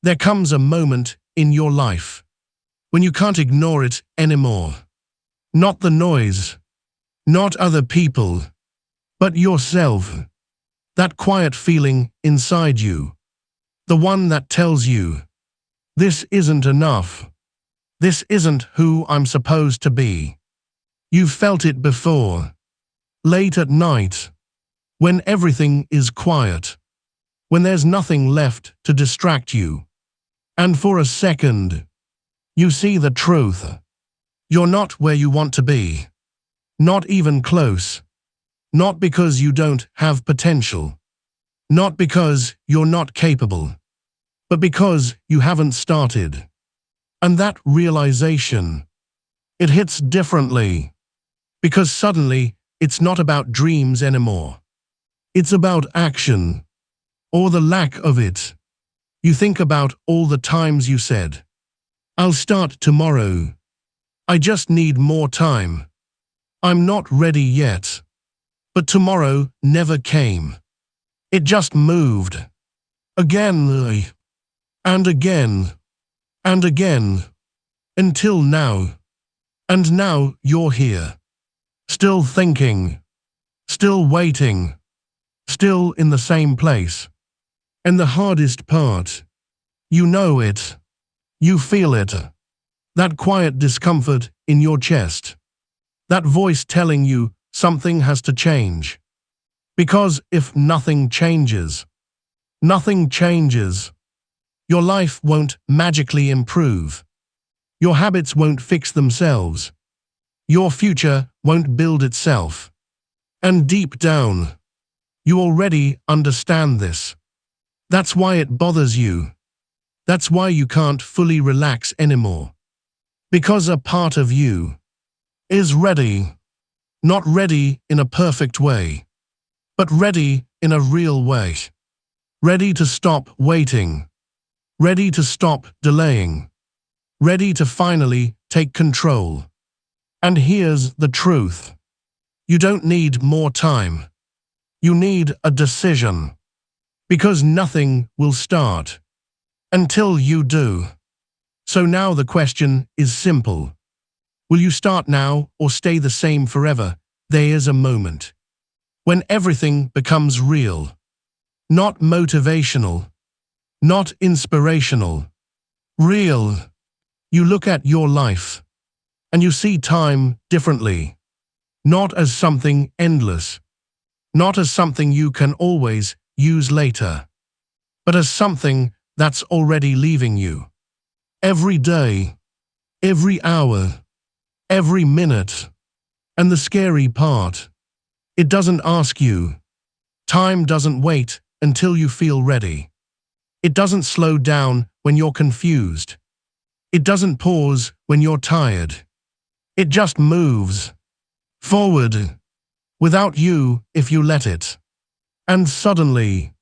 There comes a moment in your life when you can't ignore it anymore. Not the noise, not other people, but yourself. That quiet feeling inside you. The one that tells you, this isn't enough. This isn't who I'm supposed to be. You've felt it before. Late at night, when everything is quiet, when there's nothing left to distract you. And for a second, you see the truth. You're not where you want to be. Not even close. Not because you don't have potential. Not because you're not capable. But because you haven't started. And that realization, it hits differently. Because suddenly, it's not about dreams anymore. It's about action. Or the lack of it. You think about all the times you said, I'll start tomorrow. I just need more time. I'm not ready yet. But tomorrow never came. It just moved. Again, and again, and again, until now. And now you're here. Still thinking. Still waiting. Still in the same place. And the hardest part, you know it. You feel it. That quiet discomfort in your chest. That voice telling you something has to change. Because if nothing changes, your life won't magically improve. Your habits won't fix themselves. Your future won't build itself. And deep down, you already understand this. That's why it bothers you. That's why you can't fully relax anymore. Because a part of you is ready. Not ready in a perfect way, but ready in a real way. Ready to stop waiting. Ready to stop delaying. Ready to finally take control. And here's the truth. You don't need more time. You need a decision. Because nothing will start until you do. So now the question is simple. Will you start now or stay the same forever? There is a moment when everything becomes real. Not motivational. Not inspirational. Real. You look at your life and you see time differently. Not as something endless. Not as something you can always use later. But as something that's already leaving you. Every day. Every hour. Every minute. And the scary part, it doesn't ask you. Time doesn't wait until you feel ready. It doesn't slow down when you're confused. It doesn't pause when you're tired. It just moves forward without you if you let it. And suddenly,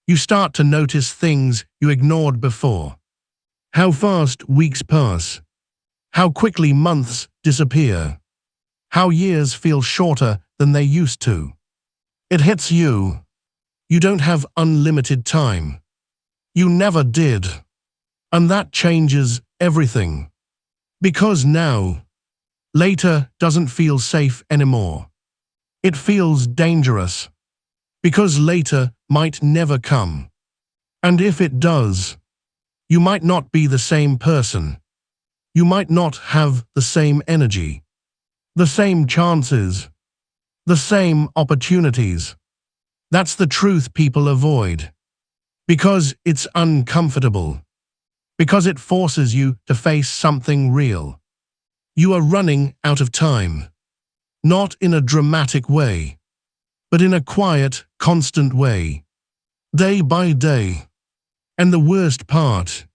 you start to notice things you ignored before. How fast weeks pass. How quickly months disappear. How years feel shorter than they used to. It hits you. You don't have unlimited time. You never did. And that changes everything. Because now, later doesn't feel safe anymore. It feels dangerous. Because later might never come. And if it does, you might not be the same person. You might not have the same energy, the same chances, the same opportunities. That's the truth people avoid. Because it's uncomfortable. Because it forces you to face something real. You are running out of time. Not in a dramatic way, but in a quiet, constant way. Day by day. And the worst part,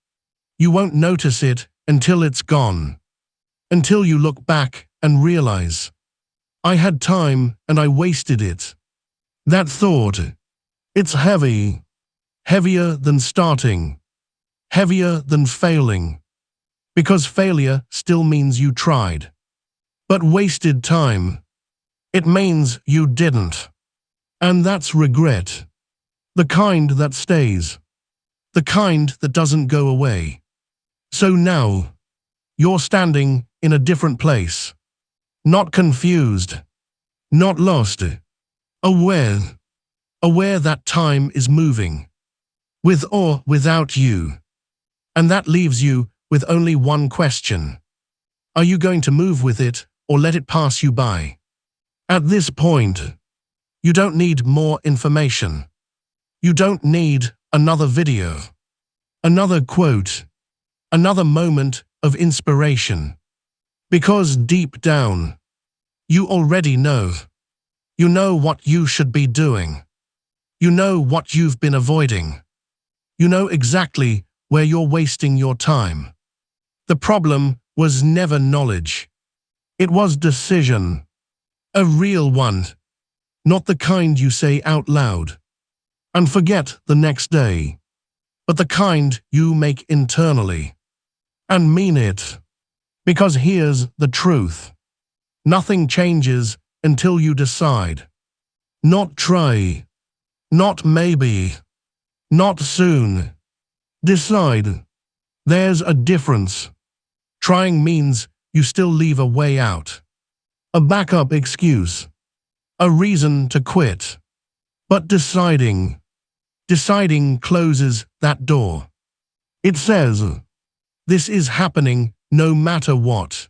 you won't notice it until it's gone. Until you look back and realize, I had time and I wasted it. That thought, it's heavy. Heavier than starting. Heavier than failing. Because failure still means you tried. But wasted time, it means you didn't. And that's regret. The kind that stays. The the kind that doesn't go away. So now, you're standing in a different place. Not confused, not lost, aware, aware that time is moving, with or without you. And that leaves you with only one question. Are you going to move with it or let it pass you by? At this point, you don't need more information. You don't need another video, another quote, another moment of inspiration. Because deep down, you already know. You know what you should be doing. You know what you've been avoiding. You know exactly where you're wasting your time. The problem was never knowledge. It was decision. A real one. Not the kind you say out loud and forget the next day, but the kind you make internally and mean it. Because here's the truth. Nothing changes until you decide. Not try. Not maybe. Not soon. Decide. There's a difference. Trying means you still leave a way out. A backup excuse. A reason to quit. But deciding closes that door. It says, this is happening no matter what.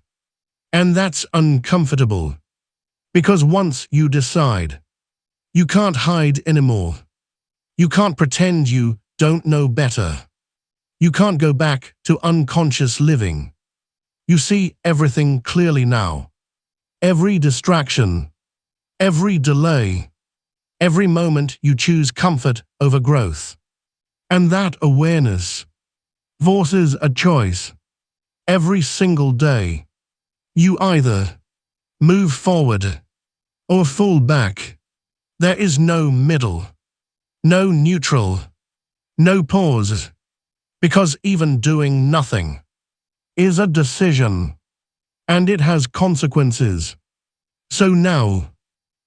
And that's uncomfortable. Because once you decide, you can't hide anymore. You can't pretend you don't know better. You can't go back to unconscious living. You see everything clearly now. Every distraction, every delay, every moment you choose comfort over growth. And that awareness forces a choice. Every single day, you either move forward or fall back. There is no middle, no neutral, no pause, because even doing nothing is a decision, and it has consequences. So now,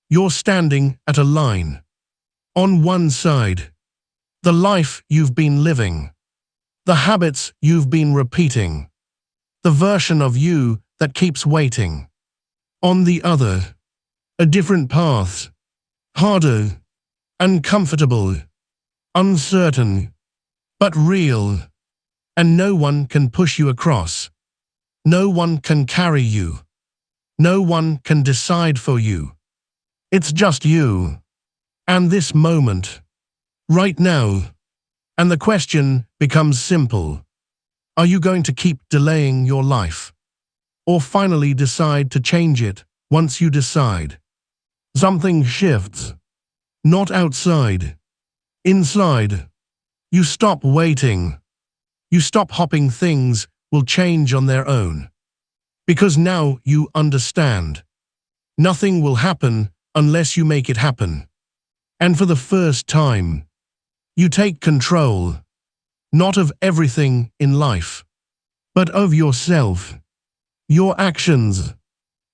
you're standing at a line. On one side, the life you've been living, the habits you've been repeating, the version of you that keeps waiting. On the other, a different path, harder, uncomfortable, uncertain, but real. And no one can push you across. No one can carry you. No one can decide for you. It's just you. And this moment. Right now. And the question becomes simple. Are you going to keep delaying your life? Or finally decide to change it once you decide? Something shifts. Not outside. Inside. You stop waiting. You stop hoping things will change on their own. Because now you understand. Nothing will happen unless you make it happen. And for the first time, you take control, not of everything in life, but of yourself, your actions,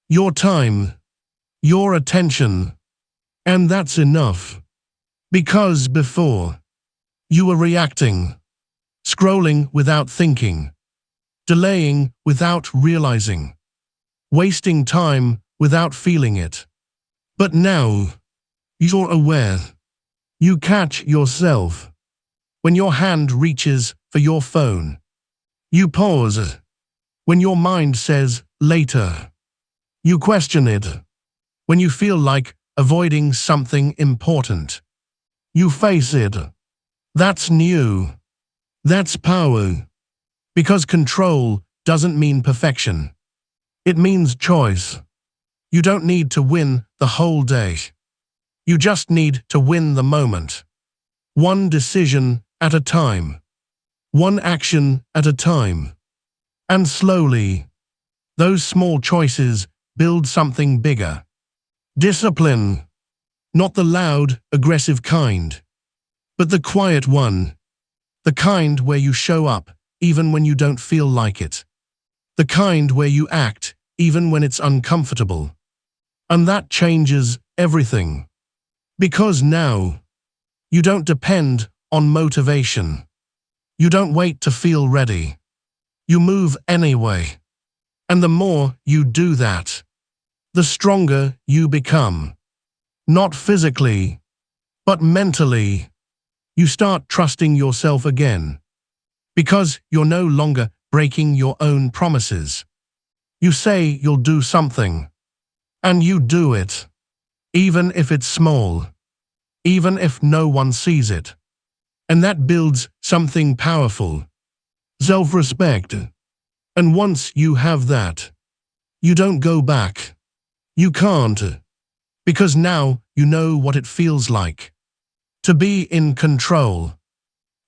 your time, your attention. And that's enough. Because before, you were reacting, scrolling without thinking, delaying without realizing, wasting time without feeling it. But now, you're aware. You catch yourself. When your hand reaches for your phone, you pause. When your mind says later, you question it. When you feel like avoiding something important, you face it. That's new. That's power. Because control doesn't mean perfection. It means choice. You don't need to win the whole day. You just need to win the moment. One decision at a time. One action at a time. And slowly, those small choices build something bigger. Discipline. Not the loud, aggressive kind, but the quiet one. The kind where you show up even when you don't feel like it. The kind where you act even when it's uncomfortable. And that changes everything. Because now, you don't depend on motivation. You don't wait to feel ready. You move anyway. And the more you do that, the stronger you become. Not physically, but mentally. You start trusting yourself again. Because you're no longer breaking your own promises. You say you'll do something. And you do it. Even if it's small. Even if no one sees it. And that builds something powerful. Self-respect. And once you have that, you don't go back. You can't. Because now you know what it feels like. To be in control.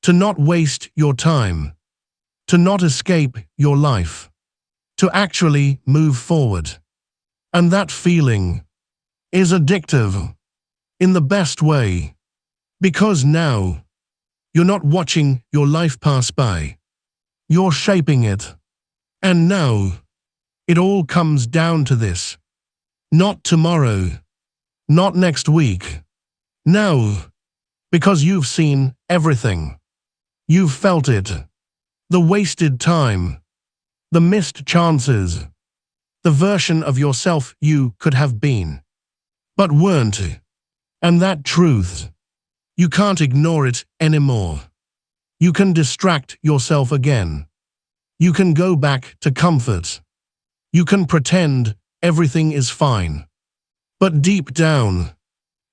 To not waste your time. To not escape your life. To actually move forward. And that feeling is addictive. In the best way. Because now, you're not watching your life pass by. You're shaping it. And now, it all comes down to this. Not tomorrow. Not next week. Now. Because you've seen everything. You've felt it. The wasted time. The missed chances. The version of yourself you could have been. But weren't. And that truth. You can't ignore it anymore. You can distract yourself again. You can go back to comfort. You can pretend everything is fine. But deep down,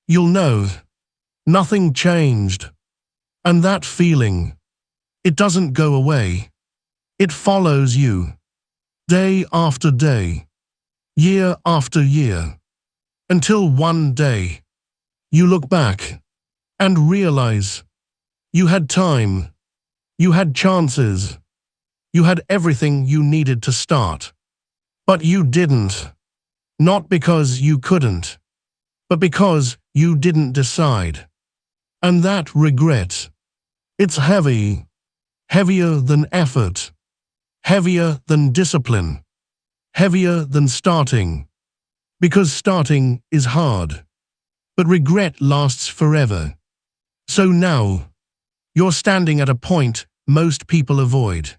you'll know nothing changed. And that feeling, it doesn't go away. It follows you. Day after day. Year after year. Until one day, you look back and realize you had time. You had chances. You had everything you needed to start. But you didn't. Not because you couldn't, but because you didn't decide. And that regret, it's heavy. Heavier than effort. Heavier than discipline. Heavier than starting. Because starting is hard. But regret lasts forever. So now, you're standing at a point most people avoid.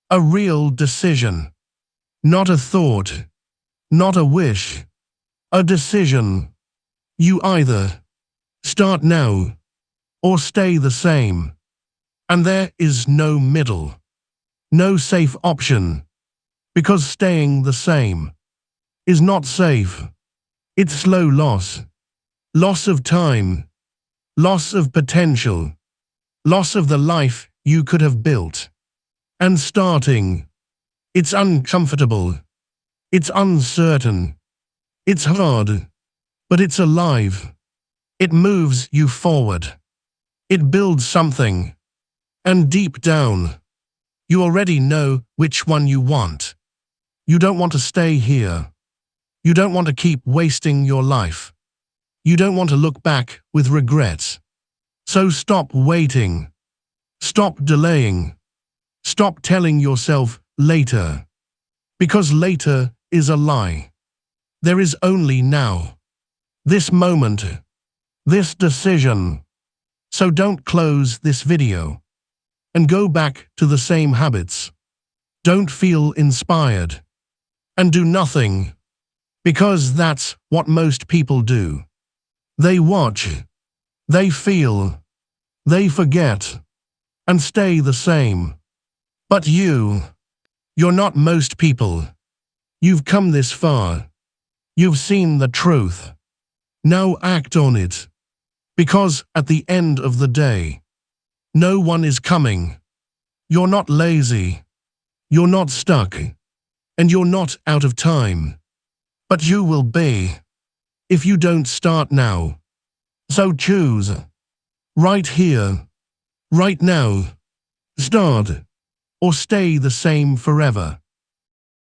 A real decision. Not a thought. Not a wish. A decision. You either start now or stay the same. And there is no middle. No safe option. Because staying the same is not safe. It's slow loss. Loss of time. Loss of potential. Loss of the life you could have built. And starting, it's uncomfortable. It's uncertain. It's hard. But it's alive. It moves you forward. It builds something. And deep down, you already know which one you want. You don't want to stay here. You don't want to keep wasting your life. You don't want to look back with regrets. So stop waiting. Stop delaying. Stop telling yourself later. Because later is a lie. There is only now. This moment. This decision. So don't close this video. And go back to the same habits. Don't feel inspired. And do nothing. Because that's what most people do. They watch. They feel. They forget. And stay the same. But you're not most people. You've come this far. You've seen the truth. Now act on it. Because at the end of the day, no one is coming. You're not lazy. You're not stuck. And you're not out of time. But you will be. If you don't start now. So choose. Right here. Right now. Start. Or stay the same forever.